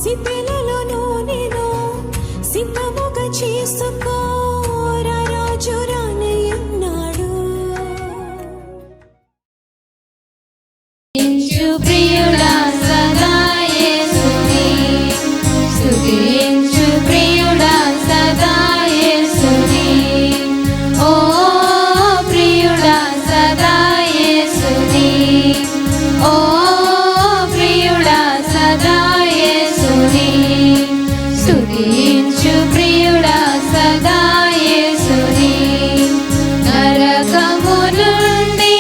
సిద్ధలలో నూనెను సిద్ధముగా చేసుకో, రాజు రానయ్యున్నాడు. ప్రియుడా సదా యేసుని స్తుతించు, ప్రియుడా సదా యేసుని. ఓ ప్రియుడా సదా యేసుని, ఓ ప్రియుడా సదా యేసుని స్తుతించు, ప్రియుడా సదా యేసుని. నరకము నుండి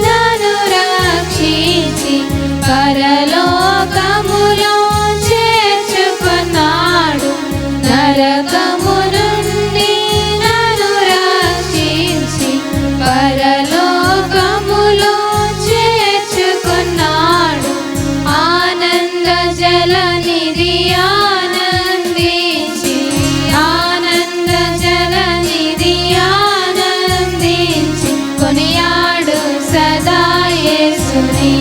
నన్ను రక్షించి పరలోకములో చేర్చుకున్నాడు. నరకము నుండి నన్ను రక్షించి పరలోకములో చేర్చుకున్నాడు. ఆనంద జలనిధి ఆనందించి, ఆనంద జలనిధి ఆనందించి కొనియాడు సదా యేసుని.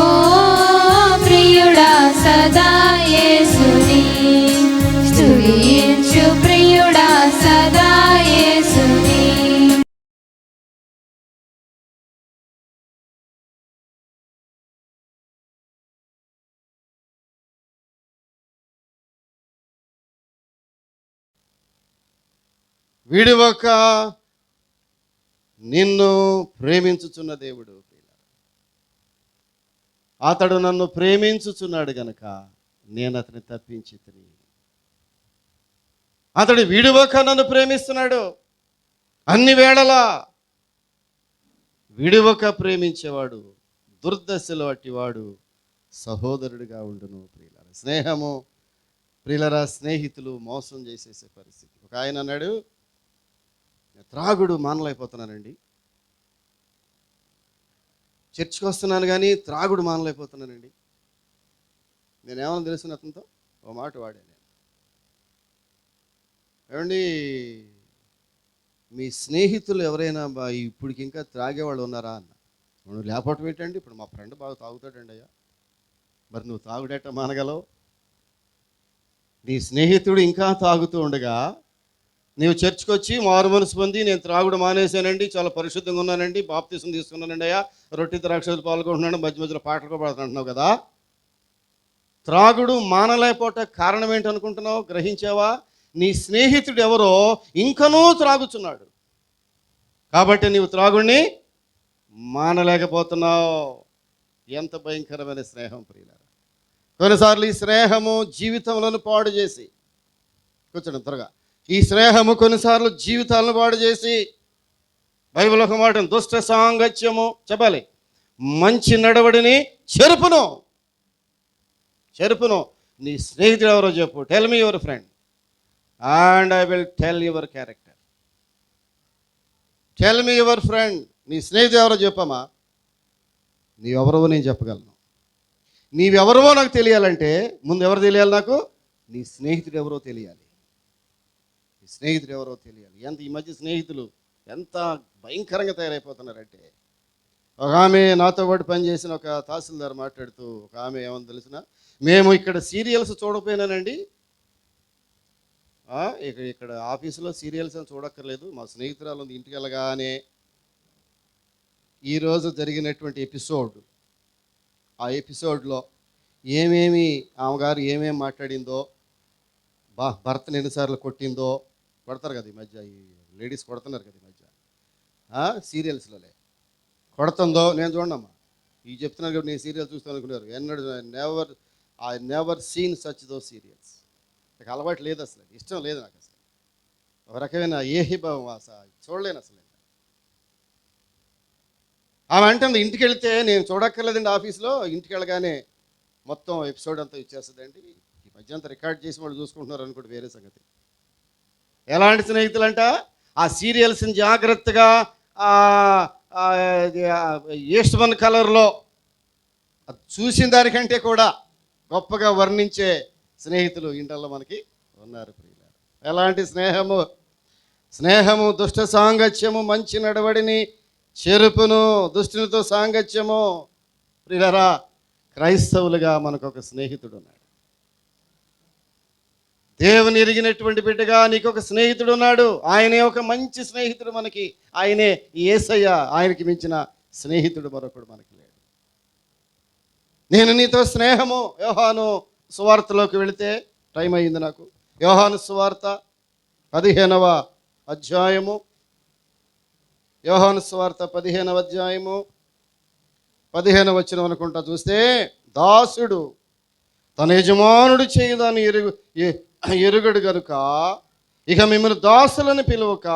ఓ ప్రియుడా సదా యేసుని స్తుతించు, ప్రియుడా సదా యేసుని. విడువక నిన్ను ప్రేమించుచున్న దేవుడు, అతడు నన్ను ప్రేమించుచున్నాడు గనక నేను అతన్ని తప్పించి తిని. అతడు విడువక నన్ను ప్రేమిస్తున్నాడు. అన్ని వేళలా విడువక ప్రేమించేవాడు దుర్దశలో అట్టివాడు సహోదరుడిగా ఉండును. ప్రియులారా, స్నేహము ప్రియులారా, స్నేహితులు మోసం చేసేసే పరిస్థితి. ఒక ఆయన అన్నాడు, త్రాగుడు మానలేకపోతున్నానండి, చర్చికి వస్తున్నాను కానీ త్రాగుడు మానలేకపోతున్నానండి. నేనేమన్నా తెలుసుకున్న అతనితో ఓ మాట వాడాను, ఏమండి మీ స్నేహితులు ఎవరైనా ఇప్పటికి ఇంకా త్రాగేవాళ్ళు ఉన్నారా అన్న. నువ్వు లేకపోవటం ఏంటండి, ఇప్పుడు మా ఫ్రెండ్ బాగా తాగుతాడండి అయ్యా, మరి నువ్వు తాగుడేట మానగలవు? నీ స్నేహితుడు ఇంకా తాగుతూ ఉండగా నీవు చర్చ్కి వచ్చి మారు మనసు పొంది నేను త్రాగుడు మానేశానండి, చాలా పరిశుద్ధంగా ఉన్నానండి, బాప్తీసం తీసుకున్నానండి అయ్యా, రొట్టె ద్రాక్షలు పాల్గొంటున్నాను, మధ్య మధ్యలో పాటలు పాడుతుంటున్నావు కదా. త్రాగుడు మానలేకపోట కారణం ఏంటనుకుంటున్నావు? గ్రహించావా? నీ స్నేహితుడు ఎవరో ఇంకనూ త్రాగుచున్నాడు కాబట్టి నీవు త్రాగుడిని మానలేకపోతున్నావు. ఎంత భయంకరమైన స్నేహం ప్రియులారా. కొన్నిసార్లు ఈ స్నేహము జీవితంలో పాడు చేసి, కూర్చోండి త్వరగా, ఈ స్నేహము కొన్నిసార్లు జీవితాలను పాడు చేసి, బైబిల్ ఒక మాట, దుష్ట సాంగత్యము చెప్పాలి, మంచి నడవడిని చెరుపును. నీ స్నేహితుడు ఎవరో చెప్పు. Tell me your friend and I will tell your character. Tell me your friend. నీ స్నేహితుడు ఎవరో చెప్పమ్మా. నీవెవరో నేను చెప్పగలను. నీవెవరో నాకు తెలియాలంటే ముందు ఎవరు తెలియాలి? నాకు నీ స్నేహితుడు ఎవరో తెలియాలి. నీ స్నేహితుడు ఎవరో తెలియాలి. ఈ మధ్య స్నేహితులు ఎంత భయంకరంగా తయారైపోతున్నారంటే, ఒక ఆమె నాతో పాటు పనిచేసిన ఒక తహసీల్దార్ మాట్లాడుతూ, ఒక ఆమె ఏమని తెలిసిన, మేము ఇక్కడ సీరియల్స్ చూడకపోయినానండి, ఇక్కడ ఆఫీసులో సీరియల్స్ అని చూడక్కర్లేదు, మా స్నేహితురాలు ఇంటికి వెళ్ళగానే ఈరోజు జరిగినటువంటి ఎపిసోడ్, ఆ ఎపిసోడ్లో ఏమేమి ఆమెగారు ఏమేమి మాట్లాడిందో, భర్తను ఎన్నిసార్లు కొట్టిందో, కొడతారు కదా ఈ మధ్య, ఈ లేడీస్ కొడుతున్నారు కదా ఈ మధ్య సీరియల్స్లోనే, కొడుతుందో నేను చూడమ్మా, ఈ చెప్తున్నారు కాబట్టి నేను సీరియల్ చూస్తాను అనుకున్నారు. I never seen such though serials. నాకు అలవాటు లేదు, అసలు ఇష్టం లేదు నాకు, అసలు ఒక రకమైన ఏహిభావం చూడలేను అసలు. ఆమె అంటుంది ఇంటికి వెళితే నేను చూడక్కర్లేదండి, ఆఫీస్లో ఇంటికి వెళ్ళగానే మొత్తం ఎపిసోడ్ అంతా ఇచ్చేస్తుందండి. ఈ మధ్య అంతా రికార్డ్ చేసి వాళ్ళు చూసుకుంటున్నారు అనుకోండి, వేరే సంగతి. ఎలాంటి స్నేహితులంట, ఆ సీరియల్స్ని జాగ్రత్తగా ఈస్ట్ వన్ కలర్లో చూసిన దానికంటే కూడా గొప్పగా వర్ణించే స్నేహితులు ఇంటల్లో మనకి ఉన్నారు ప్రియులారా. ఎలాంటి స్నేహము దుష్ట సాంగత్యము మంచి నడవడిని చెరుపును. దుష్టునితో సాంగత్యము. ప్రియులారా, క్రైస్తవులుగా మనకు ఒక స్నేహితుడు ఉన్నాడు. దేవుని ఎరిగినటువంటి బిడ్డగా నీకు ఒక స్నేహితుడు ఉన్నాడు. ఆయనే ఒక మంచి స్నేహితుడు మనకి. ఆయనే యేసయ్య. ఆయనకి మించిన స్నేహితుడు మరొకడు మనకి లేడు. నేను నీతో స్నేహము. యోహాను సువార్తలోకి వెళితే టైం అయింది నాకు. యోహాను సువార్త 15వ అధ్యాయము. యోహాను సువార్త 15వ అధ్యాయము 15వ వచనం అనుకుంటా చూస్తే, దాసుడు తన యజమానుడు చేయదాన్ని ఎరుగడు గనుక ఇక మిమ్మల్ని దాసులను పిలువక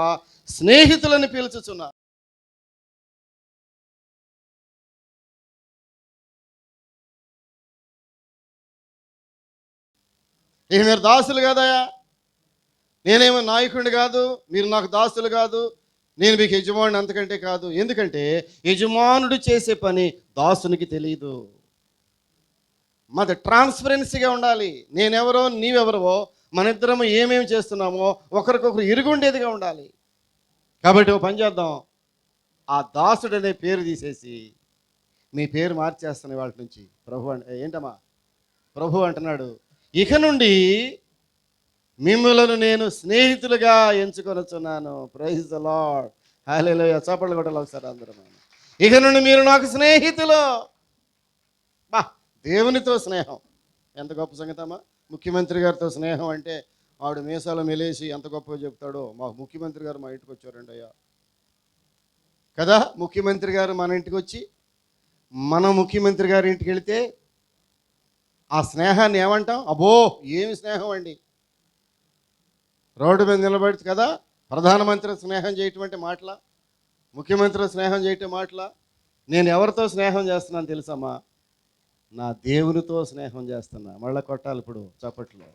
స్నేహితులని పిలుచుచున్నా. ఇక మీరు దాసులు కాదయా, నేనేమో నాయకుడిని కాదు, మీరు నాకు దాసులు కాదు, నేను మీకు యజమానుడు అంతకంటే కాదు. ఎందుకంటే యజమానుడు చేసే పని దాసునికి తెలియదు. మాది ట్రాన్స్పరెన్సీగా ఉండాలి. నేనెవరో నీవెవరవో, మన ఇద్దరము ఏమేమి చేస్తున్నామో ఒకరికొకరు ఇరుగుండేదిగా ఉండాలి. కాబట్టి ఓ పని చేద్దాం, ఆ దాసుడు అనే పేరు తీసేసి మీ పేరు మార్చేస్తాను వాళ్ళ నుంచి. ప్రభు అంటే ఏంటమ్మా, ప్రభు అంటున్నాడు, ఇక నుండి మిమ్ములను నేను స్నేహితులుగా ఎంచుకొనుచున్నాను. Praise the Lord. హల్లెలూయా. చప్పట్లు కొట్టాలి ఒకసారి అందరూ. ఇక నుండి మీరు నాకు స్నేహితులు. బా, దేవునితో స్నేహం ఎంత గొప్ప సంగతమ్మా. ముఖ్యమంత్రి గారితో స్నేహం అంటే ఆవిడ మీసాలు మెలేసి ఎంత గొప్పగా చెప్తాడో. మా ముఖ్యమంత్రి గారు మా ఇంటికి వచ్చారండి అయ్యా కదా. ముఖ్యమంత్రి గారు మన ఇంటికి వచ్చి మన ముఖ్యమంత్రి గారి ఇంటికి వెళితే ఆ స్నేహాన్ని ఏమంటాం? అబ్బో ఏమి స్నేహం అండి. రోడ్డు మీద నిలబడి కదా ప్రధానమంత్రి స్నేహం చేయటం అంటే మాటలా, ముఖ్యమంత్రి స్నేహం చేయటం మాటలా. నేను ఎవరితో స్నేహం చేస్తున్నాను తెలుసమ్మా? నా దేవునితో స్నేహం చేస్తున్నా. మళ్ళీ కొట్టాలి ఇప్పుడు చప్పట్లో.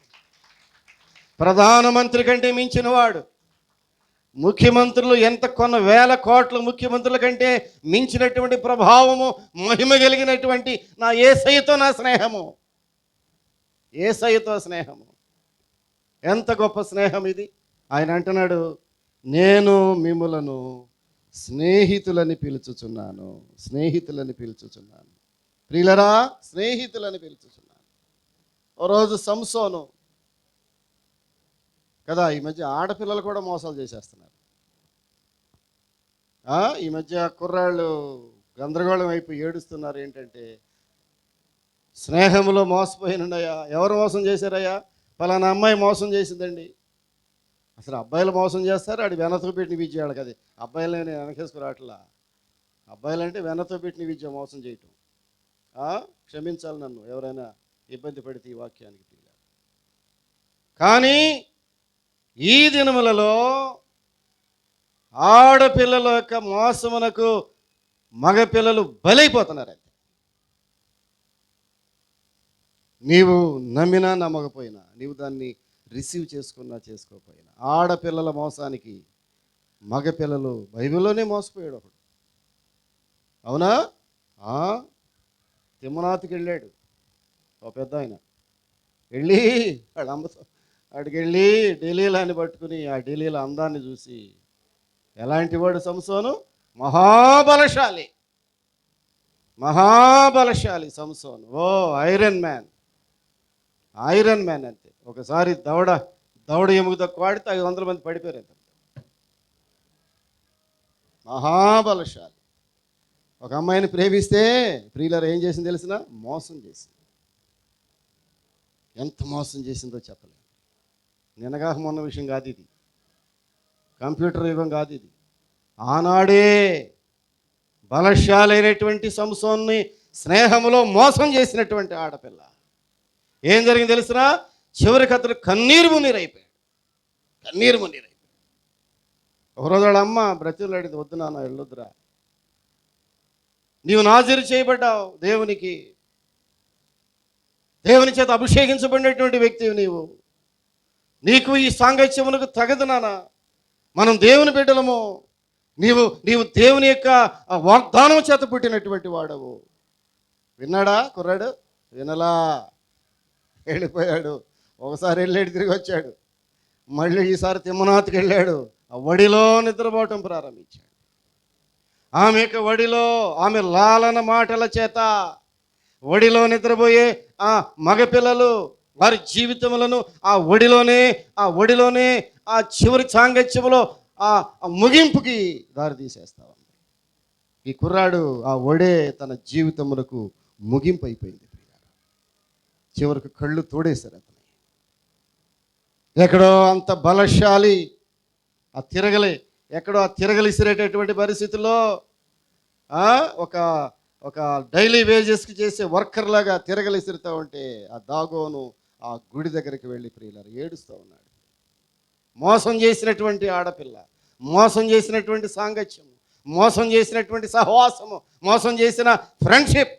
ప్రధానమంత్రి కంటే మించినవాడు, ముఖ్యమంత్రులు ఎంత కొన్ని వేల కోట్ల ముఖ్యమంత్రుల కంటే మించినటువంటి ప్రభావము, మహిమ కలిగినటువంటి నా యేసయ్యతో నా స్నేహము. యేసయ్యతో స్నేహము ఎంత గొప్ప స్నేహం ఇది. ఆయన అంటున్నాడు, నేను మిమ్ములను స్నేహితులని పిలుచుచున్నాను. స్నేహితులని పిలుచుచున్నాను. ప్రియులరా, స్నేహితులని పిలుచుచున్నాను. ఓ రోజు సంసోను కదా, ఈ మధ్య ఆడపిల్లలు కూడా మోసాలు చేసేస్తున్నారు. ఈ మధ్య కుర్రాళ్ళు గందరగోళం అయిపోయి ఏడుస్తున్నారు. ఏంటంటే స్నేహంలో మోసపోయినయ్యా. ఎవరు మోసం చేశారయ్యా? పలానా అమ్మాయి మోసం చేసిందండి. అసలు అబ్బాయిలు మోసం చేస్తారు, ఆడు వెనతో పెట్టిన విద్య వాళ్ళకి. అది అబ్బాయిలు నేను వెనకేసుకురావట్లా. అబ్బాయిలు అంటే వెనతో పెట్టిన విద్య మోసం చేయటం. క్షమించాలి నన్ను ఎవరైనా ఇబ్బంది పడితే ఈ వాక్యానికి. కానీ ఈ దినములలో ఆడపిల్లల యొక్క మోసమునకు మగపిల్లలు బలైపోతున్నారు. నీవు నమ్మినా నమ్మకపోయినా, నీవు దాన్ని రిసీవ్ చేసుకున్నా చేసుకోకపోయినా, ఆడపిల్లల మోసానికి మగపిల్లలు, బైబిల్లోనే మోసపోయాడు ఒకడు. అవునా? తిమ్మనాథ్కి వెళ్ళాడు ఒక పెద్ద ఆయన. వెళ్ళి వాడు అమ్మతో వాడికి వెళ్ళి ఢిల్లీలాని పట్టుకుని ఆ ఢిల్లీలో అందాన్ని చూసి, ఎలాంటి వాడు సంసోను? మహాబలశాలి, మహాబలశాలి సంసోను. ఓ ఐరన్ మ్యాన్, ఐరన్ మ్యాన్ అంతే. ఒకసారి దవడ ఎముగు తక్కువ ఆడితే 500 మంది పడిపోయారు. అంత మహాబలశాలి. ఒక అమ్మాయిని ప్రేమిస్తే ప్రియులర్ ఏం చేసింది తెలిసిన? మోసం చేసింది. ఎంత మోసం చేసిందో చెప్పలేదు. నిన్నగా మొన్న విషయం కాదు ఇది, కంప్యూటర్ యుగం కాదు ఇది. ఆనాడే బలశాలైనటువంటి సంసోన్ని స్నేహములో మోసం చేసినటువంటి ఆడపిల్ల. ఏం జరిగింది తెలిసిన? చివరికి అతను కన్నీరు మున్నీరైపోయాడు. కన్నీరు మున్నీరైపోయాడు. ఒకరోజు వాళ్ళ అమ్మ బ్రతిలాడింది, వద్దు నాన్న వెళ్ళొద్దురా, నీవు నాజీరు చేయబడ్డావు, దేవుని చేత అభిషేకించబడినటువంటి వ్యక్తివి నీకు ఈ సాంగత్యమునకు తగదు నాన్న, మనం దేవుని బిడ్డలము, నీవు దేవుని యొక్క వాగ్దానం చేత పుట్టినటువంటి వాడవు. విన్నాడా కుర్రాడు? వినలా, వెళ్ళిపోయాడు. ఒకసారి వెళ్ళాడు, తిరిగి వచ్చాడు. మళ్ళీ ఈసారి తిమ్మనాథ్కి వెళ్ళాడు. ఆ వడిలో నిద్రపోవటం ప్రారంభించాడు. ఆమె యొక్క వడిలో, ఆమె లాలన మాటల చేత వడిలో నిద్రపోయే ఆ మగపిల్లలు వారి జీవితములను ఆ ఒడిలోనే ఆ చివరి సాంగత్యములో ఆ ముగింపుకి దారి తీసేస్తాం. ఈ కుర్రాడు ఆ ఒడే తన జీవితములకు ముగింపు అయిపోయింది. చివరికి కళ్ళు తోడేశారు అతను. ఎక్కడో అంత బలశాలి ఎక్కడో ఆ తిరగలిసిరేటటువంటి పరిస్థితుల్లో ఒక ఒక డైలీ వేజెస్కి చేసే వర్కర్ లాగా తిరగలిసిరుతూ ఉంటే ఆ దాగోను ఆ గుడి దగ్గరికి వెళ్ళి ప్రియులారు ఏడుస్తూ ఉన్నాడు. మోసం చేసినటువంటి ఆడపిల్ల, మోసం చేసినటువంటి సాంగత్యం, మోసం చేసినటువంటి సహవాసము, మోసం చేసిన ఫ్రెండ్షిప్.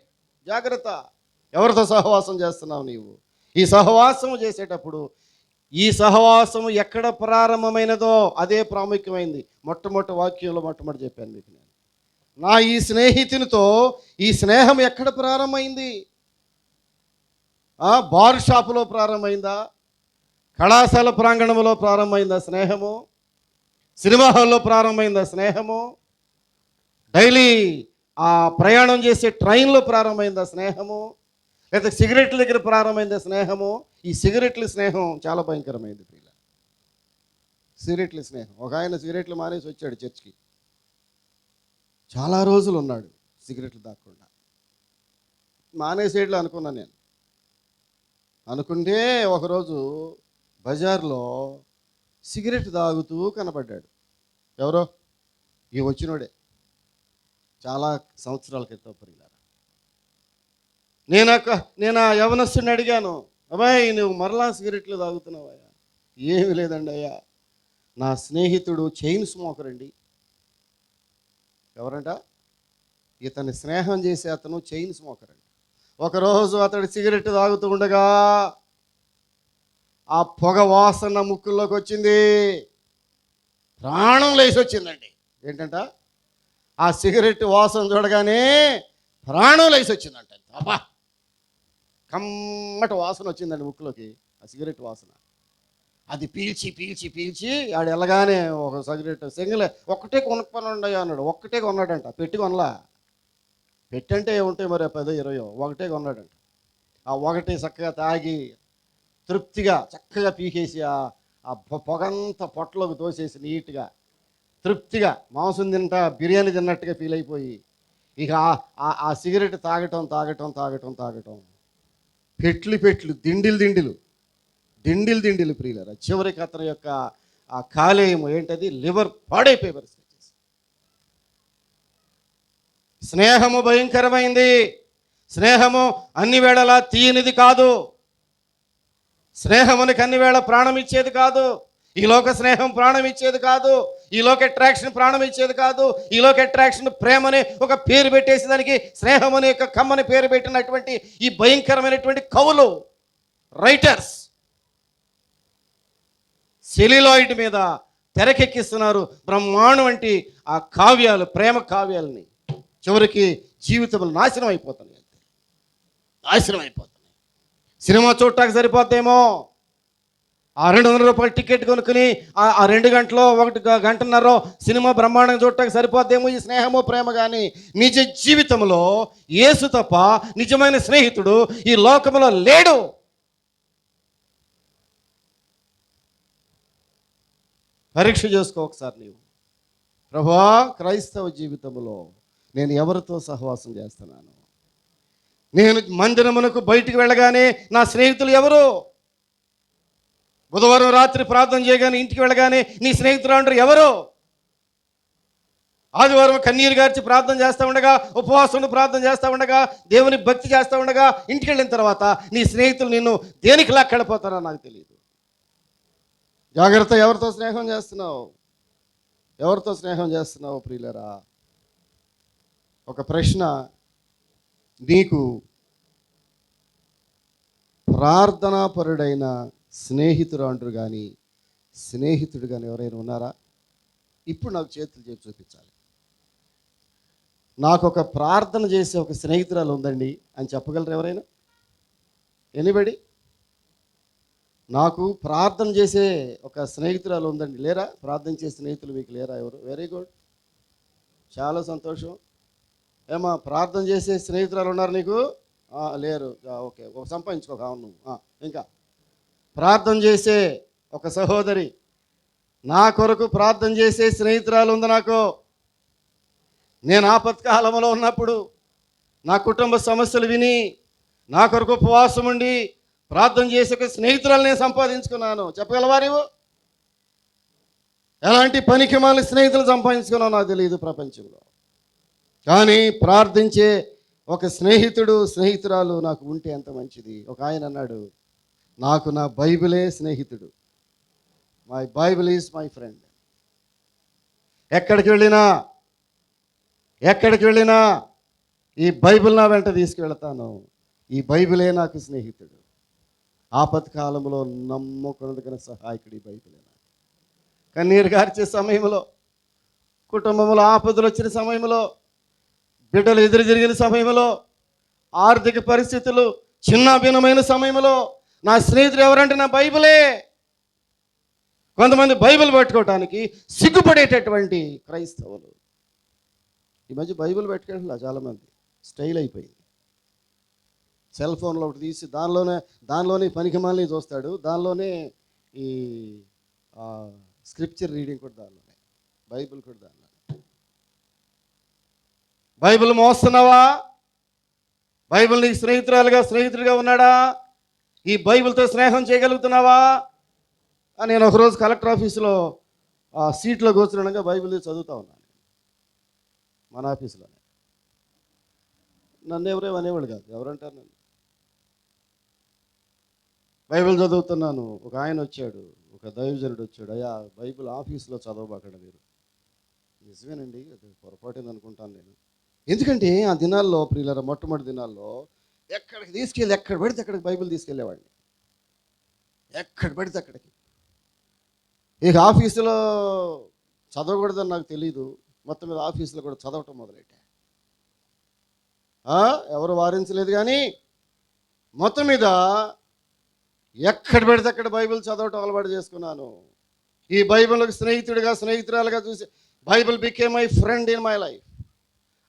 జాగ్రత్త, ఎవరితో సహవాసం చేస్తున్నావు నీవు? ఈ సహవాసము చేసేటప్పుడు ఈ సహవాసము ఎక్కడ ప్రారంభమైనదో అదే ప్రాముఖ్యమైంది. మొట్టమొదటి వాక్యంలో మొట్టమొదటి చెప్పాను మీకు నేను. నా ఈ స్నేహితునితో ఈ స్నేహం ఎక్కడ ప్రారంభమైంది? బార్ షాపులో ప్రారంభమైందా? కళాశాల ప్రాంగణంలో ప్రారంభమైందా స్నేహము? సినిమా హాల్లో ప్రారంభమైందా స్నేహము? డైలీ ఆ ప్రయాణం చేసే ట్రైన్లో ప్రారంభమైందా స్నేహము? లేదా సిగరెట్ల దగ్గర ప్రారంభమైందా స్నేహము? ఈ సిగరెట్ల స్నేహం చాలా భయంకరమైంది పిల్ల. సిగరెట్ల స్నేహం. ఒక ఆయన సిగరెట్లు మానేసి వచ్చాడు చర్చ్కి. చాలా రోజులు ఉన్నాడు సిగరెట్లు తాగకుండా. మానేసేట్లు అనుకున్నాను నేను. అనుకుంటే ఒకరోజు బజార్లో సిగరెట్ తాగుతూ కనబడ్డాడు. ఎవరో? ఈ వచ్చినోడే. చాలా సంవత్సరాల క్రితం పరిగారు. నేను ఆ యవనస్తుని అడిగాను, అబ్బాయి నువ్వు మరలా సిగరెట్లు తాగుతున్నావయ్యా? ఏమి లేదండి అయ్యా, నా స్నేహితుడు చైన్ స్మోకర్ అండి. ఎవరంట? ఇతని స్నేహం చేసే అతను చైన్ స్మోకర్ అండి. ఒకరోజు అతడు సిగరెట్ తాగుతూ ఉండగా ఆ పొగ వాసన ముక్కుల్లోకి వచ్చింది. ప్రాణం లేచి వచ్చిందండి. ఏంటంట? ఆ సిగరెట్ వాసన చూడగానే ప్రాణం లేచి వచ్చిందంట. అబ్బా, కమ్మటి వాసన వచ్చిందండి ముక్కులోకి, ఆ సిగరెట్ వాసన. అది పీల్చి పీల్చి పీల్చి ఆడు వెళ్ళగానే ఒక సిగరెట్ సింగిలే ఒక్కటే కొనుక్కొని అన్నాడు. ఒక్కటే కొన్నాడంట, పెట్టి కొనలా. పెట్టంటే ఏముంటాయి మరి 10, 20, ఒకటే కొన్నాడంట. ఆ ఒకటి చక్కగా తాగి తృప్తిగా చక్కగా పీకేసి ఆ పొగంతా పొట్టలోకి తోసేసి నీట్గా తృప్తిగా మాంసం తింటా బిర్యానీ తిన్నట్టుగా ఫీల్ అయిపోయి ఇక ఆ సిగరెట్ తాగటం పెట్లు దిండిలు ప్రియులరా. చివరికి అతని యొక్క ఆ కాలేయము ఏంటది, లివర్ పాడైపోయే పరిస్థితి. స్నేహము భయంకరమైంది. స్నేహము అన్ని వేళలా తీయనిది కాదు. స్నేహమునికి అన్ని వేళ ప్రాణం ఇచ్చేది కాదు. ఈ లోక స్నేహం ప్రాణం ఇచ్చేది కాదు. ఈ లోక అట్రాక్షన్ ప్రాణం ఇచ్చేది కాదు. ఈ లోక అట్రాక్షన్ ప్రేమని ఒక పేరు పెట్టేసి దానికి స్నేహం అనే యొక్క కమ్మని పేరు పెట్టినటువంటి ఈ భయంకరమైనటువంటి కవులు, రైటర్స్ సెల్యులాయిడ్ మీద తెరకెక్కిస్తున్నారు బ్రహ్మాండం వంటి ఆ కావ్యాలు, ప్రేమ కావ్యాలని. చివరికి జీవితంలో నాశనం అయిపోతున్నాయి. సినిమా చూడటానికి సరిపోతేమో ఆ 200 రూపాయల టికెట్ కొనుక్కుని ఆ 2 గంటలో 1 గంటన్నర సినిమా బ్రహ్మాండంగా చూడటానికి సరిపోతేమో ఈ స్నేహమో ప్రేమ. కానీ నిజ జీవితంలో యేసు తప్ప నిజమైన స్నేహితుడు ఈ లోకంలో లేడు. పరీక్ష చేసుకో ఒకసారి నీవు. ప్రభువా, క్రైస్తవ జీవితంలో నేను ఎవరితో సహవాసం చేస్తున్నాను? నేను మందిరమునకు బయటికి వెళ్ళగానే నా స్నేహితులు ఎవరు? బుధవారం రాత్రి ప్రార్థన చేయగానే ఇంటికి వెళ్ళగానే నీ స్నేహితులు అంటారు ఎవరు? ఆదివారం కన్నీరు గార్చి ప్రార్థన చేస్తూ ఉండగా, ఉపవాసం ప్రార్థన చేస్తూ ఉండగా, దేవుని భక్తి చేస్తూ ఉండగా ఇంటికి వెళ్ళిన తర్వాత నీ స్నేహితులు నిన్ను దేనికి లాక్కెళ్ళిపోతారో నాకు తెలియదు. జాగ్రత్త, ఎవరితో స్నేహం చేస్తున్నావు ప్రియులరా? ఒక ప్రశ్న, నీకు ప్రార్థనాపరుడైన స్నేహితుడు కానీ ఎవరైనా ఉన్నారా? ఇప్పుడు నాకు చేతులు చేసి చూపించాలి. నాకు ఒక ప్రార్థన చేసే ఒక స్నేహితురాలు ఉందండి అని చెప్పగలరు ఎవరైనా? ఎనీబడి? నాకు ప్రార్థన చేసే ఒక స్నేహితురాలు ఉందండి. లేరా? ప్రార్థన చేసే స్నేహితులు మీకు లేరా ఎవరు? వెరీ గుడ్, చాలా సంతోషం. ఏమా ప్రార్థన చేసే స్నేహితురాలు ఉన్నారు నీకు? లేరు. ఓకే, ఒక సంపాదించుకో కావాలి నువ్వు. ఇంకా ప్రార్థన చేసే ఒక సహోదరి, నా కొరకు ప్రార్థన చేసే స్నేహితురాలు ఉంది నాకు. నేను ఆపత్కాలంలో ఉన్నప్పుడు నా కుటుంబ సమస్యలు విని నా కొరకు ఉపవాసం ఉండి ప్రార్థన చేసే ఒక స్నేహితురాలు నేను సంపాదించుకున్నాను. చెప్పగలవా నీవు? ఎలాంటి పనికి మాలిన స్నేహితులు సంపాదించుకున్నావు నాకు తెలియదు ప్రపంచంలో. కానీ ప్రార్థించే ఒక స్నేహితురాలు నాకు ఉంటే ఎంత మంచిది. ఒక ఆయన అన్నాడు, నాకు నా బైబిలే స్నేహితుడు. My Bible is my friend. ఎక్కడికి వెళ్ళినా ఈ బైబిల్ నా వెంట తీసుకువెళ్తాను. ఈ బైబిలే నాకు స్నేహితుడు. ఆపత్కాలంలో నమ్ముకున్నదిగిన సహాయకుడు ఈ బైబిలే. కన్నీరు గార్చే సమయంలో, కుటుంబంలో ఆపదలు వచ్చిన సమయంలో, బిడ్డలు ఎదురు జరిగిన సమయంలో, ఆర్థిక పరిస్థితులు చిన్నాభిన్నమైన సమయంలో నా స్నేహితుడు ఎవరంటే నా బైబిలే. కొంతమంది బైబిల్ పట్టుకోవటానికి సిగ్గుపడేటటువంటి క్రైస్తవులు ఈ మధ్య బైబిల్ పెట్టుకోవట్లా. చాలామంది స్టైల్ అయిపోయింది. సెల్ ఫోన్లో ఒకటి తీసి దానిలోనే పనికిమాలని చూస్తాడు, దానిలోనే ఈ స్క్రిప్చర్ రీడింగ్ కూడా దానిలోనే, బైబిల్ కూడా దానిలోనే. బైబిల్ మోస్తున్నావా? బైబిల్ నీకు స్నేహితుడిగా ఉన్నాడా? ఈ బైబిల్తో స్నేహం చేయగలుగుతున్నావా? నేను ఒకరోజు కలెక్టర్ ఆఫీసులో సీట్లో కూర్చున్నాక బైబిల్ చదువుతా ఉన్నాను. మన ఆఫీసులోనే. నన్ను ఎవరేం అనేవాళ్ళు కాదు. ఎవరంటారు నన్ను? బైబిల్ చదువుతున్నాను. ఒక ఆయన వచ్చాడు, ఒక దైవజనుడు వచ్చాడు. అయ్యా, బైబిల్ ఆఫీసులో చదవబాకండి మీరు. నిజమేనండి, అది పొరపాటేది అనుకుంటాను నేను. ఎందుకంటే ఆ దినాల్లో ప్రియులారా, మొట్టమొదటి దినాల్లో ఎక్కడ పడితే అక్కడికి బైబిల్ తీసుకెళ్ళేవాడిని. ఎక్కడ పడితే అక్కడికి. ఇక ఆఫీసులో చదవకూడదని నాకు తెలీదు. మొత్తం మీద ఆఫీసులో కూడా చదవటం మొదలెట్టా. ఎవరు వారించలేదు, కానీ మొత్తం మీద ఎక్కడ పెడితే అక్కడ బైబిల్ చదవటం అలవాటు చేసుకున్నాను. ఈ బైబిల్కి స్నేహితురాలుగా చూసి Bible became my friend in my life.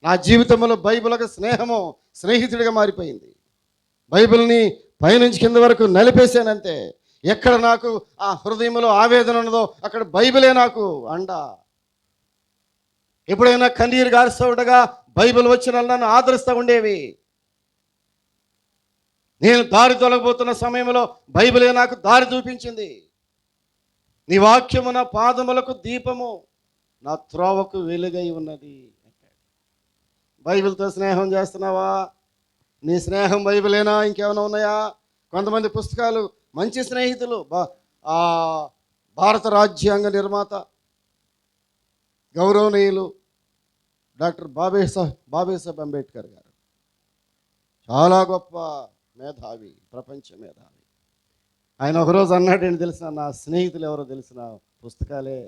నా జీవితంలో బైబిల్ ఒక స్నేహితుడిగా మారిపోయింది. బైబిల్ని పైనుంచి కింద వరకు నలిపేశానంతే. ఎక్కడ నాకు ఆ హృదయంలో ఆవేదన ఉన్నదో అక్కడ బైబిలే నాకు అండ. ఎప్పుడైనా కన్నీరు గారుస్తూ ఉండగా బైబిల్ వచ్చిన నన్ను ఆదరిస్తూ ఉండేవి. నేను దారి తొలగబోతున్న సమయంలో బైబిలే నాకు దారి చూపించింది. నీ వాక్యము నా పాదములకు దీపము, నా త్రోవకు వెలుగై ఉన్నది. బైబిల్తో స్నేహం చేస్తున్నావా? నీ స్నేహం బైబిలేనా? ఇంకేమైనా ఉన్నాయా? కొంతమంది పుస్తకాలు, మంచి స్నేహితులు. భారత రాజ్యాంగ నిర్మాత గౌరవనీయులు డాక్టర్ బాబాసాహెబ్ అంబేద్కర్ గారు చాలా గొప్ప మేధావి, ప్రపంచ మేధావి. ఆయన ఒకరోజు అన్నాడు, ఏంటి తెలిసిన, నా స్నేహితులు ఎవరో తెలిసిన? పుస్తకాలే.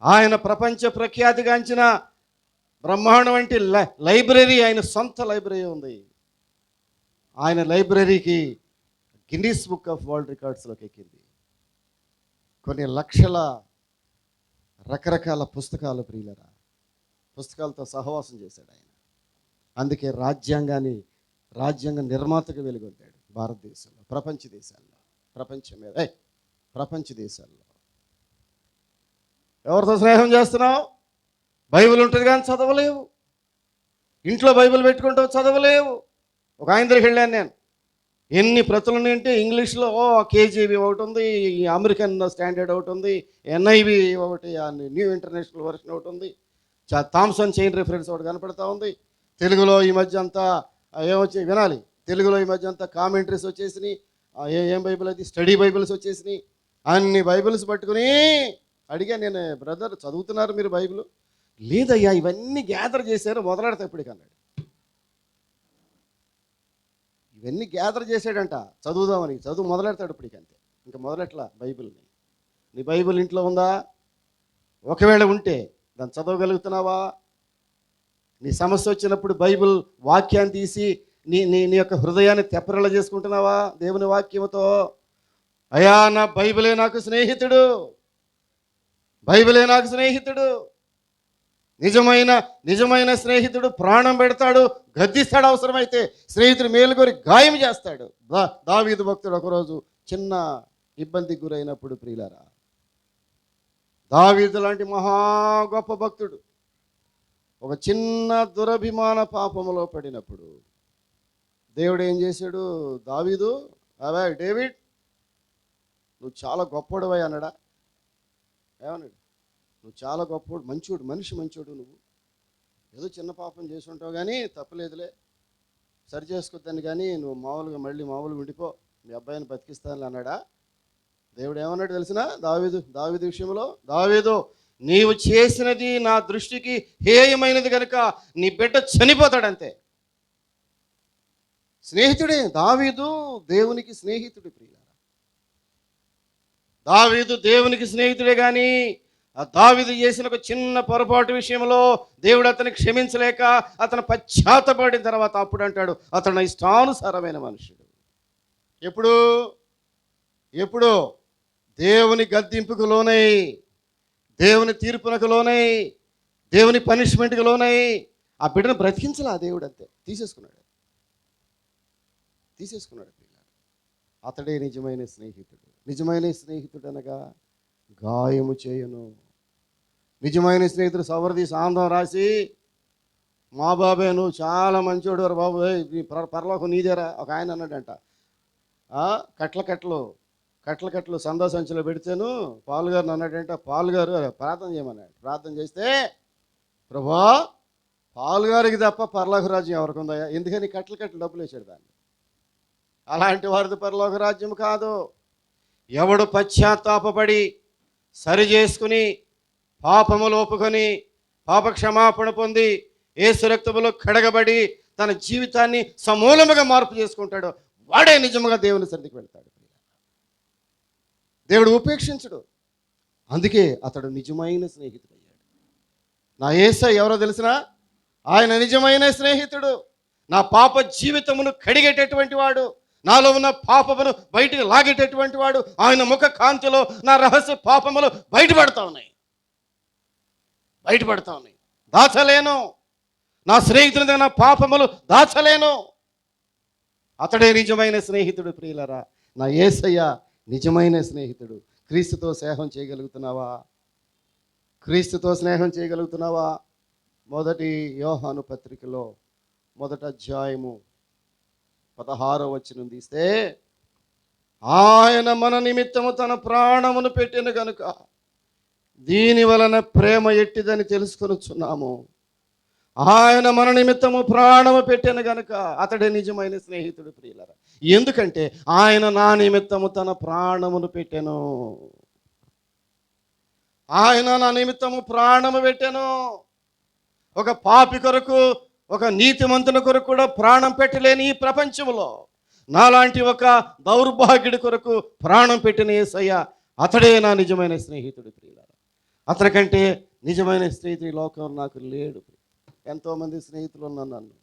ఆయన ప్రపంచ ప్రఖ్యాతిగాంచిన బ్రహ్మాండం వంటి లైబ్రరీ, ఆయన సొంత లైబ్రరీ ఉంది. ఆయన లైబ్రరీకి గిన్నీస్ బుక్ ఆఫ్ వరల్డ్ రికార్డ్స్లోకి ఎక్కింది. కొన్ని లక్షల రకరకాల పుస్తకాలు, ప్రియులరా, పుస్తకాలతో సహవాసం చేశాడు ఆయన. అందుకే రాజ్యాంగ నిర్మాతగా వెలుగొందాడు భారతదేశంలో, ప్రపంచ దేశాల్లో. ఎవరితో స్నేహం చేస్తున్నావు? బైబిల్ ఉంటుంది కానీ చదవలేవు. ఇంట్లో బైబిల్ పెట్టుకుంటావు, చదవలేవు. ఒక ఆయన దగ్గరికి వెళ్ళాను నేను. ఎన్ని ప్రతులు ఉన్నాయంటే ఇంగ్లీష్లో కేజీబీ ఒకటి ఉంది, అమెరికన్ స్టాండర్డ్ ఒకటి ఉంది, ఎన్ఐవి ఒకటి, న్యూ ఇంటర్నేషనల్ వర్షన్ ఒకటి ఉంది, థామ్సన్ చైన్ రిఫరెన్స్ ఒకటి కనపడతా ఉంది. తెలుగులో ఈ మధ్య అంతా ఏమొచ్చి వినాలి, తెలుగులో ఈ మధ్య అంతా కామెంటరీస్ వచ్చేసినాయి. ఏం బైబిల్ అది? స్టడీ బైబిల్స్ వచ్చేసినాయి. అన్ని బైబిల్స్ పట్టుకుని అడిగా నేను, బ్రదర్ చదువుతున్నారు మీరు బైబిల్? లేదయ్యా, ఇవన్నీ గ్యాదర్ చేశారు, మొదలెడతా ఇప్పటికన్నాడు. ఇవన్నీ గ్యాదర్ చేశాడంట చదువుదామని. చదువు మొదలెడతాడు ఇప్పటికంతే. ఇంకా మొదలెట్లా బైబిల్ని. నీ బైబిల్ ఇంట్లో ఉందా? ఒకవేళ ఉంటే దాన్ని చదవగలుగుతున్నావా? నీ సమస్య వచ్చినప్పుడు బైబిల్ వాక్యాన్ని తీసి నీ యొక్క హృదయాన్ని తెప్పరిల్ల చేసుకుంటున్నావా దేవుని వాక్యముతో? అయ్యా, నా బైబిలే నాకు స్నేహితుడు, నిజమైన స్నేహితుడు ప్రాణం పెడతాడు, గద్దిస్తాడు, అవసరమైతే స్నేహితుడు మేలు కోరి గాయం చేస్తాడు. దావీదు భక్తుడు ఒకరోజు చిన్న ఇబ్బందికి గురైనప్పుడు ప్రియులారా, దావీదు లాంటి మహా గొప్ప భక్తుడు ఒక చిన్న దురభిమాన పాపములో పడినప్పుడు దేవుడు ఏం చేశాడు? దావీదు, అవే డేవిడ్, నువ్వు చాలా గొప్పడువై అన్నాడా? ఏమన్నాడు? నువ్వు చాలా గొప్పడు, మంచోడు, మనిషి మంచోడు, నువ్వు ఏదో చిన్న పాపం చేసి ఉంటావు కానీ తప్పలేదులే, సరి చేసుకోద్దని, కానీ నువ్వు మామూలుగా ఉండిపో, మీ అబ్బాయిని బతికిస్తాను అన్నాడా? దేవుడు ఏమన్నాడు తెలిసిన దావీదు విషయంలో? దావీదు, నీవు చేసినది నా దృష్టికి హేయమైనది కనుక నీ బిడ్డ చనిపోతాడంతే. స్నేహితుడే దావీదు, దేవునికి స్నేహితుడు ప్రియులారా. దావీదు దేవునికి స్నేహితుడే కానీ ఆ దావీదు చేసిన ఒక చిన్న పొరపాటు విషయంలో దేవుడు అతన్ని క్షమించలేక అతను పశ్చాత్తపడిన తర్వాత అప్పుడు అంటాడు, అతను ఇష్టానుసారమైన మనుషుడు. ఎప్పుడు దేవుని గద్దింపుకు లోనై, దేవుని తీర్పునకు లోనై, దేవుని పనిష్మెంట్కి లోనై ఆ బిడ్డను బ్రతికించలే ఆ దేవుడు, అంతే తీసేసుకున్నాడు. అతడే నిజమైన స్నేహితుడు అనగా గాయము చేయను. నిజమైన స్నేహితుడు సవరదీసి ఆందం రాసి, మా బాబే నువ్వు చాలా మంచోడు రా బాబు, పరలోకం నీదేరా ఒక ఆయన అన్నాడంట. కట్ల సందా సంచిలో పెడితేను పాలుగారు అన్నాడంట. పాలుగారు ప్రార్థన చేయమన్నాడు. ప్రార్థన చేస్తే, ప్రభా పాలుగారికి తప్ప పరలోక రాజ్యం ఎవరికి ఉందా? ఎందుకని కట్టలు డబ్బులు వేసాడు దాన్ని. అలాంటి వారిది పరలోక రాజ్యం కాదు. ఎవడు పశ్చాత్తాపడి సరి చేసుకుని పాపములు ఒప్పుకొని పాపక్షమాపణ పొంది యేసు రక్తములో కడగబడి తన జీవితాన్ని సమూలముగా మార్పు చేసుకుంటాడు, వాడే నిజముగా దేవుని సన్నిధికి వెళ్తాడు. దేవుడు ఉపేక్షించడు. అందుకే అతడు నిజమైన స్నేహితుడు అయ్యాడు. నా యేసయ్య ఎవరో తెలిసినా? ఆయన నిజమైన స్నేహితుడు. నా పాప జీవితమును కడిగేటటువంటి వాడు, నాలో ఉన్న పాపమును బయటికి లాగేటటువంటి వాడు. ఆయన ముఖ కాంతిలో నా రహస్య పాపములు బయటపడతా ఉన్నాయి. దాచలేను. నా స్నేహితుని నా పాపములు దాచలేను. అతడే నిజమైన స్నేహితుడు ప్రియులరా. నా యేసయ్య నిజమైన స్నేహితుడు. క్రీస్తుతో స్నేహం చేయగలుగుతున్నావా? మొదటి యోహాను పత్రికలో 1వ అధ్యాయము 16వ వచనం తీస్తే, ఆయన మన నిమిత్తము తన ప్రాణమును పెట్టిన గనుక దీని వలన ప్రేమ ఎట్టిదని తెలుసుకొనుచున్నాము. ఆయన మన నిమిత్తము ప్రాణము పెట్టిన గనుక అతడే నిజమైన స్నేహితుడు ప్రియులరా. ఎందుకంటే ఆయన నా నిమిత్తము తన ప్రాణమును పెట్టెను. ఆయన నా నిమిత్తము ప్రాణము పెట్టెను. ఒక పాపి కొరకు, ఒక నీతిమంతుని కొరకు కూడా ప్రాణం పెట్టలేని ఈ ప్రపంచంలో నాలాంటి ఒక దౌర్భాగ్యుడి కొరకు ప్రాణం పెట్టిన యేసయ్య అతడే నా నిజమైన స్నేహితుడు ప్రియులారా. అతనికంటే నిజమైన స్నేహితుడు ఈ లోకంలో నాకు లేడు. ఎంతోమంది స్నేహితులు ఉన్నారు. నన్ను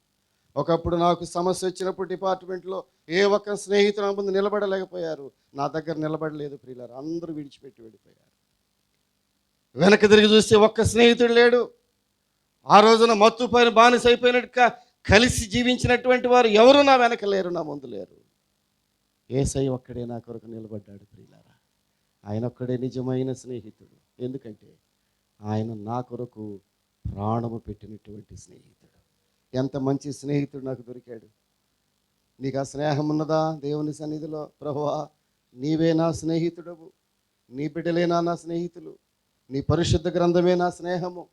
ఒకప్పుడు నాకు సమస్య వచ్చినప్పుడు డిపార్ట్మెంట్లో ఏ ఒక్క స్నేహితుడు నా ముందు నిలబడలేకపోయారు. నా దగ్గర నిలబడలేదు ప్రియులారా. అందరూ విడిచిపెట్టి వెళ్ళిపోయారు. వెనక్కి తిరిగి చూస్తే ఒక్క స్నేహితుడు లేడు. ఆ రోజున మత్తు పైన బానిస అయిపోయినట్టుగా కలిసి జీవించినటువంటి వారు ఎవరు నా వెనక లేరు, నా ముందు లేరు. యేసయ్య ఒక్కడే నా కొరకు నిలబడ్డాడు ప్రియులారా. ఆయన ఒక్కడే నిజమైన స్నేహితుడు. ఎందుకంటే ఆయన నా కొరకు ప్రాణము పెట్టినటువంటి స్నేహితుడు. ఎంత మంచి స్నేహితుడు నాకు దొరికాడు. నీకు ఆ స్నేహం ఉన్నదా దేవుని సన్నిధిలో? ప్రభువా నీవే నా స్నేహితుడవు, నీ బిడ్డలేనా నా స్నేహితులు, నీ పరిశుద్ధ గ్రంథమే నా స్నేహము,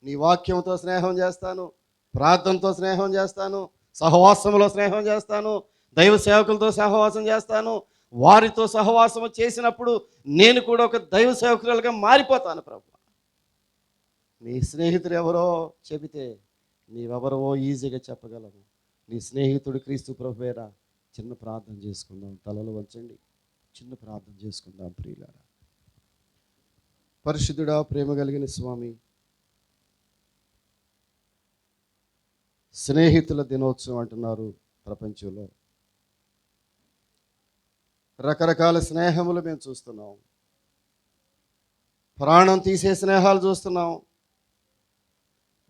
నీ వాక్యంతో స్నేహం చేస్తాను, ప్రార్థనతో స్నేహం చేస్తాను, సహవాసంలో స్నేహం చేస్తాను, దైవ సేవకులతో సహవాసం చేస్తాను. వారితో సహవాసం చేసినప్పుడు నేను కూడా ఒక దైవ సేవకులుగా మారిపోతాను. ప్రభు నీ స్నేహితుడు ఎవరో చెబితే నీవెవరో ఈజీగా చెప్పగలము. నీ స్నేహితుడు క్రీస్తు ప్రభువేరా. చిన్న ప్రార్థన చేసుకుందాం. తలలు వంచండి, చిన్న ప్రార్థన చేసుకుందాం ప్రియులారా. పరిశుద్ధుడా, ప్రేమ కలిగిన స్వామి, స్నేహితుల దినోత్సవం అంటున్నారు ప్రపంచంలో. రకరకాల స్నేహములు మేము చూస్తున్నాం. ప్రాణం తీసే స్నేహాలు చూస్తున్నాం,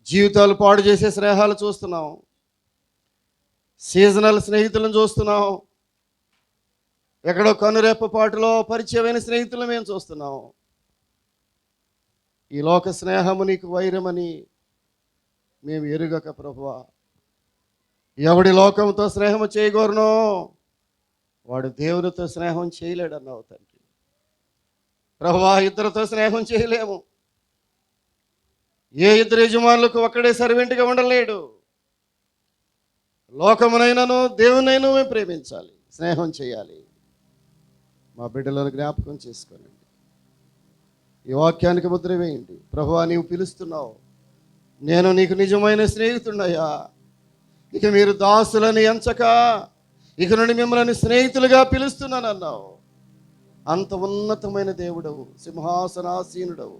జీవితాలు పాడు చేసే స్నేహాలు చూస్తున్నాం. సీజనల్ స్నేహితులను చూస్తున్నాం. ఎక్కడో కనురెప్పపాటులో పరిచయమైన స్నేహితులను మేము చూస్తున్నాం. ఈ లోక స్నేహము నీకు వైరమని మేము ఎరుగక ప్రభువా, ఎవడి లోకంతో స్నేహము చేయగోరునో వాడు దేవునితో స్నేహం చేయలేడన్నావు తండ్రి. ప్రభువా, ఇద్దరితో స్నేహం చేయలేము. ఏ ఇద్దరు యజమానులకు ఒక్కడే సర్వెంట్గా ఉండలేడు. లోకమునైనను దేవునైనా మేము ప్రేమించాలి, స్నేహం చేయాలి. మా బిడ్డలను జ్ఞాపకం చేసుకోనండి. ఈ వాక్యానికి ముద్ర వేయండి. ప్రభువా, నీవు పిలుస్తున్నావు, నేను నీకు నిజమైన స్నేహితుడయ్యా. ఇక మీరు దాసులని ఎంచక ఇక నుండి మిమ్మల్ని స్నేహితులుగా పిలుస్తున్నాను అన్నావు. అంత ఉన్నతమైన దేవుడవు, సింహాసనాసీనుడవు,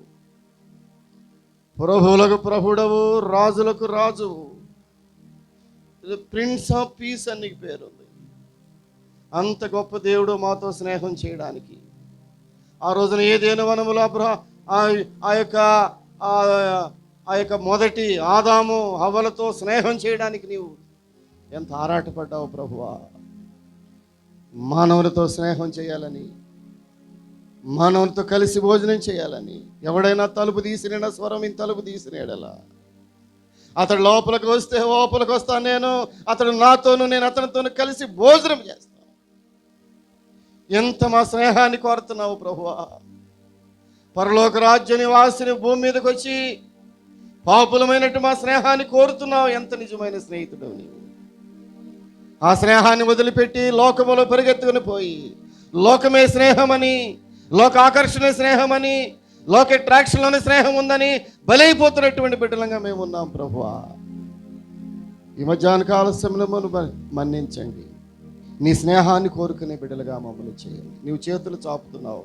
ప్రభువులకు ప్రభుడవు, రాజులకు రాజువు, ప్రిన్స్ ఆఫ్ పీస్ అని నీకు పేరుంది. అంత గొప్ప దేవుడు మాతో స్నేహం చేయడానికి ఆ రోజున ఏదైనా వనములో ఆ యొక్క మొదటి ఆదాము హవ్వలతో స్నేహం చేయడానికి నీవు ఎంత ఆరాటపడ్డావు ప్రభువా. మానవులతో స్నేహం చేయాలని, మానవులతో కలిసి భోజనం చేయాలని. ఎవడైనా తలుపు తీసినా స్వరం ఇంత తలుపు తీసినేడలా అతడు లోపలికి వస్తాను నేను, అతడు నాతోను, నేను అతనితోను కలిసి భోజనం చేస్తాను. ఎంత మా స్నేహాన్ని కోరుతున్నావు ప్రభువా. పరలోక రాజ్య నివాసిని భూమి మీదకి వచ్చి పాపులమైనట్టు మా స్నేహాన్ని కోరుతున్నావు. ఎంత నిజమైన స్నేహితుడు నీవు. ఆ స్నేహాన్ని వదిలిపెట్టి లోకములో పరిగెత్తుకుని పోయి లోకమే స్నేహమని, లోక ఆకర్షణ స్నేహమని, లోక అట్రాక్షన్లోనే స్నేహం ఉందని బలైపోతున్నటువంటి బిడ్డలంగా మేము ఉన్నాం ప్రభువా. ఈ మధ్యాహ్న కాల సమయంలో మన్నించండి. నీ స్నేహాన్ని కోరుకునే బిడ్డలుగా మమ్మల్ని చేయండి. నీవు చేతులు చాపుతున్నావు.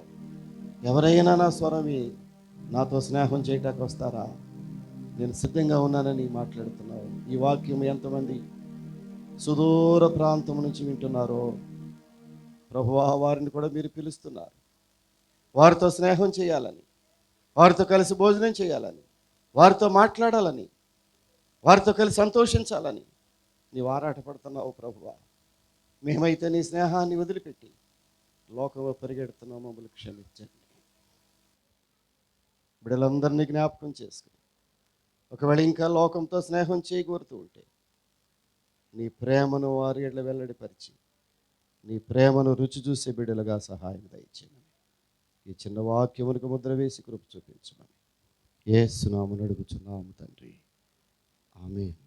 ఎవరైనా నా స్వరమి నాతో స్నేహం చేయటానికి వస్తారా? నేను సిద్ధంగా ఉన్నానని మాట్లాడుతున్నావు. ఈ వాక్యం ఎంతమంది సుదూర ప్రాంతం నుంచి వింటున్నారో ప్రభువా, వారిని కూడా మీరు పిలుస్తున్నారు. వారితో స్నేహం చేయాలని, వారితో కలిసి భోజనం చేయాలని, వారితో మాట్లాడాలని, వారితో కలిసి సంతోషించాలని నీవు ఆరాటపడుతున్నావు ప్రభువా. మేమైతే నీ స్నేహాన్ని వదిలిపెట్టి లోకంలో పరిగెడుతున్నావు. మమ్మల్ని క్షమించండి. బిడ్డలందరినీ జ్ఞాపకం చేసుకుని ఒకవేళ ఇంకా లోకంతో స్నేహం చేయకూరుతూ ఉంటే నీ ప్రేమను వారి ఎడల వెల్లడిపరిచి నీ ప్రేమను రుచి చూసే బిడ్డలుగా సహాయం దయచేయమని ఈ చిన్న వాక్యములకు ముద్ర వేసి కృప చూపించమని యేసు నామమున అడుగుచున్నాము తండ్రి. ఆమేన్.